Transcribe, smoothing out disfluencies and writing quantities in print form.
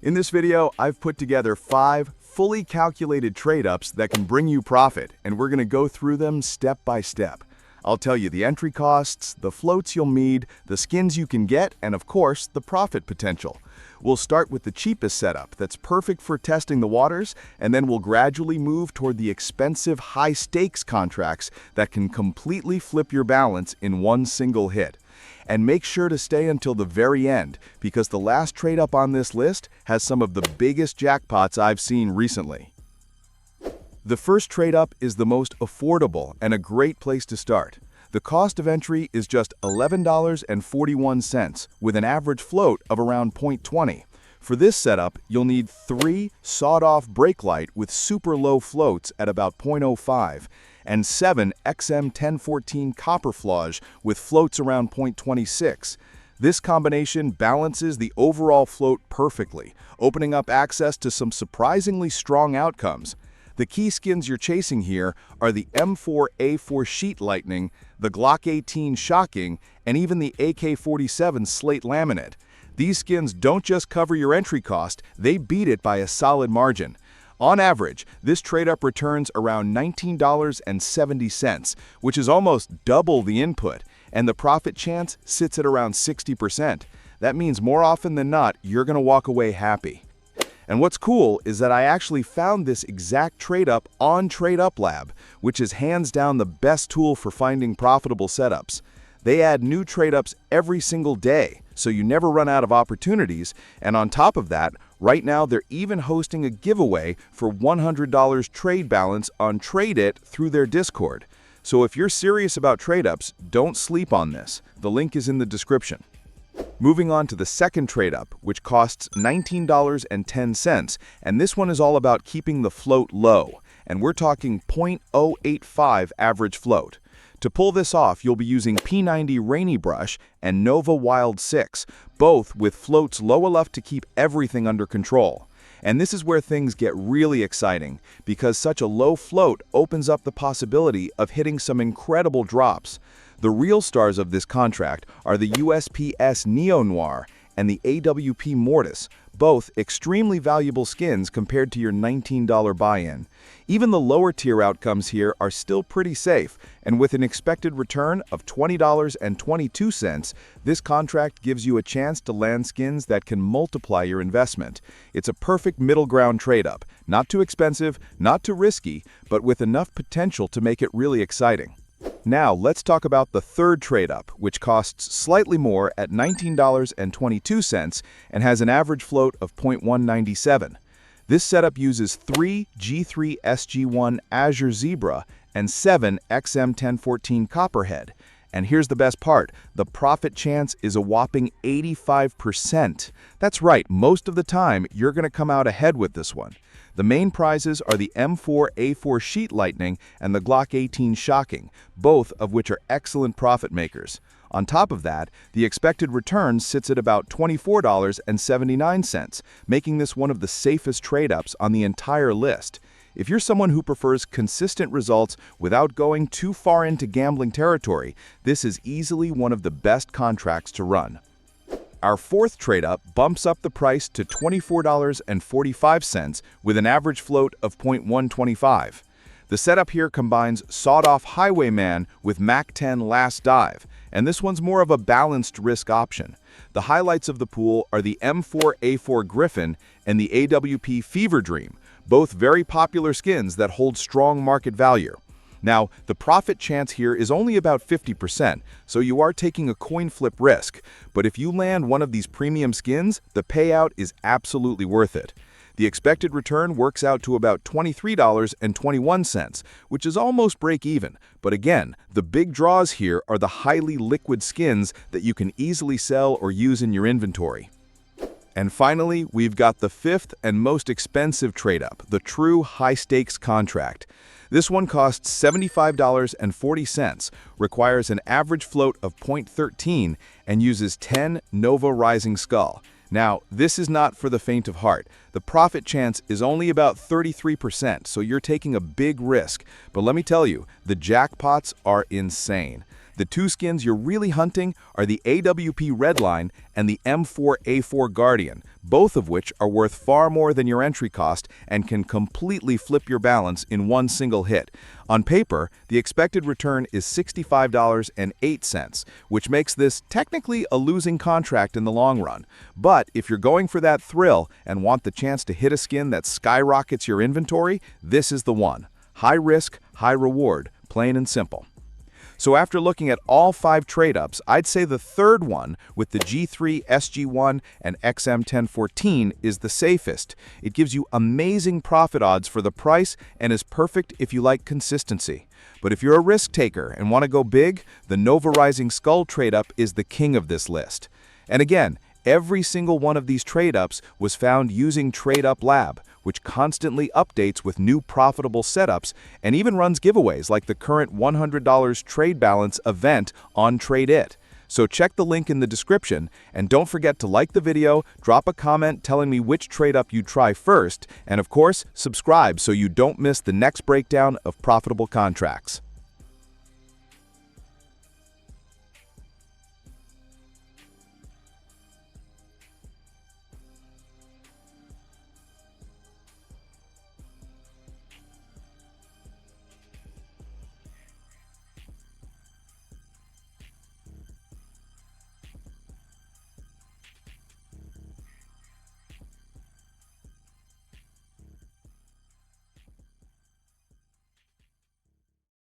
In this video, I've put together 5 fully calculated trade-ups that can bring you profit, and we're going to go through them step by step. I'll tell you the entry costs, the floats you'll need, the skins you can get, and of course, the profit potential. We'll start with the cheapest setup that's perfect for testing the waters, and then we'll gradually move toward the expensive high-stakes contracts that can completely flip your balance in one single hit. And make sure to stay until the very end, because the last trade up on this list has some of the biggest jackpots I've seen recently. The first trade up is the most affordable and a great place to start. The cost of entry is just $11.41, with an average float of around 0.20. For this setup, you'll need 3 sawed-off brake light with super low floats at about 0.05, and 7 XM1014 copper flage with floats around 0.26. This combination balances the overall float perfectly, opening up access to some surprisingly strong outcomes. The key skins you're chasing here are the M4A4 Sheet Lightning, the Glock 18 Shocking, and even the AK-47 Slate Laminate. These skins don't just cover your entry cost, they beat it by a solid margin. On average, this trade-up returns around $19.70, which is almost double the input, and the profit chance sits at around 60%. That means more often than not, you're going to walk away happy. And what's cool is that I actually found this exact trade-up on Trade Up Lab, which is hands down the best tool for finding profitable setups. They add new trade-ups every single day, so you never run out of opportunities, and on top of that, right now they're even hosting a giveaway for $100 trade balance on Trade It through their Discord. So if you're serious about trade-ups, don't sleep on this. The link is in the description. Moving on to the second trade-up, which costs $19.10, and this one is all about keeping the float low, and we're talking 0.085 average float. To pull this off, you'll be using P90 Rainy Brush and Nova Wild 6, both with floats low enough to keep everything under control. And this is where things get really exciting, because such a low float opens up the possibility of hitting some incredible drops. The real stars of this contract are the USPS Neo Noir and the AWP Mortis, both extremely valuable skins compared to your $19 buy-in. Even the lower tier outcomes here are still pretty safe, and with an expected return of $20.22, this contract gives you a chance to land skins that can multiply your investment. It's a perfect middle ground trade-up, not too expensive, not too risky, but with enough potential to make it really exciting. Now, let's talk about the third trade-up, which costs slightly more at $19.22 and has an average float of 0.197. This setup uses 3 G3 SG1 Azure Zebra and 7 XM1014 Copperhead. And here's the best part, the profit chance is a whopping 85%. That's right, most of the time, you're going to come out ahead with this one. The main prizes are the M4A4 Sheet Lightning and the Glock 18 Shocking, both of which are excellent profit makers. On top of that, the expected return sits at about $24.79, making this one of the safest trade-ups on the entire list. If you're someone who prefers consistent results without going too far into gambling territory, this is easily one of the best contracts to run. Our fourth trade-up bumps up the price to $24.45 with an average float of 0.125. The setup here combines sawed-off Highwayman with Mach 10 Last Dive, and this one's more of a balanced risk option. The highlights of the pool are the M4A4 Griffin and the AWP Fever Dream, both very popular skins that hold strong market value. Now, the profit chance here is only about 50%, so you are taking a coin flip risk, but if you land one of these premium skins, the payout is absolutely worth it. The expected return works out to about $23.21, which is almost break even, but again, the big draws here are the highly liquid skins that you can easily sell or use in your inventory. And finally, we've got the fifth and most expensive trade-up, the true high-stakes contract. This one costs $75.40, requires an average float of 0.13, and uses 10 Nova Rising Skull. Now, this is not for the faint of heart. The profit chance is only about 33%, so you're taking a big risk. But let me tell you, the jackpots are insane. The two skins you're really hunting are the AWP Redline and the M4A4 Guardian, both of which are worth far more than your entry cost and can completely flip your balance in one single hit. On paper, the expected return is $65.08, which makes this technically a losing contract in the long run. But if you're going for that thrill and want the chance to hit a skin that skyrockets your inventory, this is the one. High risk, high reward, plain and simple. So after looking at all 5 trade-ups, I'd say the third one, with the G3, SG1, and XM1014, is the safest. It gives you amazing profit odds for the price and is perfect if you like consistency. But if you're a risk taker and want to go big, the Nova Rising Skull trade-up is the king of this list. And again, every single one of these trade-ups was found using Trade Up Lab, which constantly updates with new profitable setups and even runs giveaways like the current $100 trade balance event on Trade It. So check the link in the description, and don't forget to like the video, drop a comment telling me which trade-up you'd try first, and of course, subscribe so you don't miss the next breakdown of profitable contracts.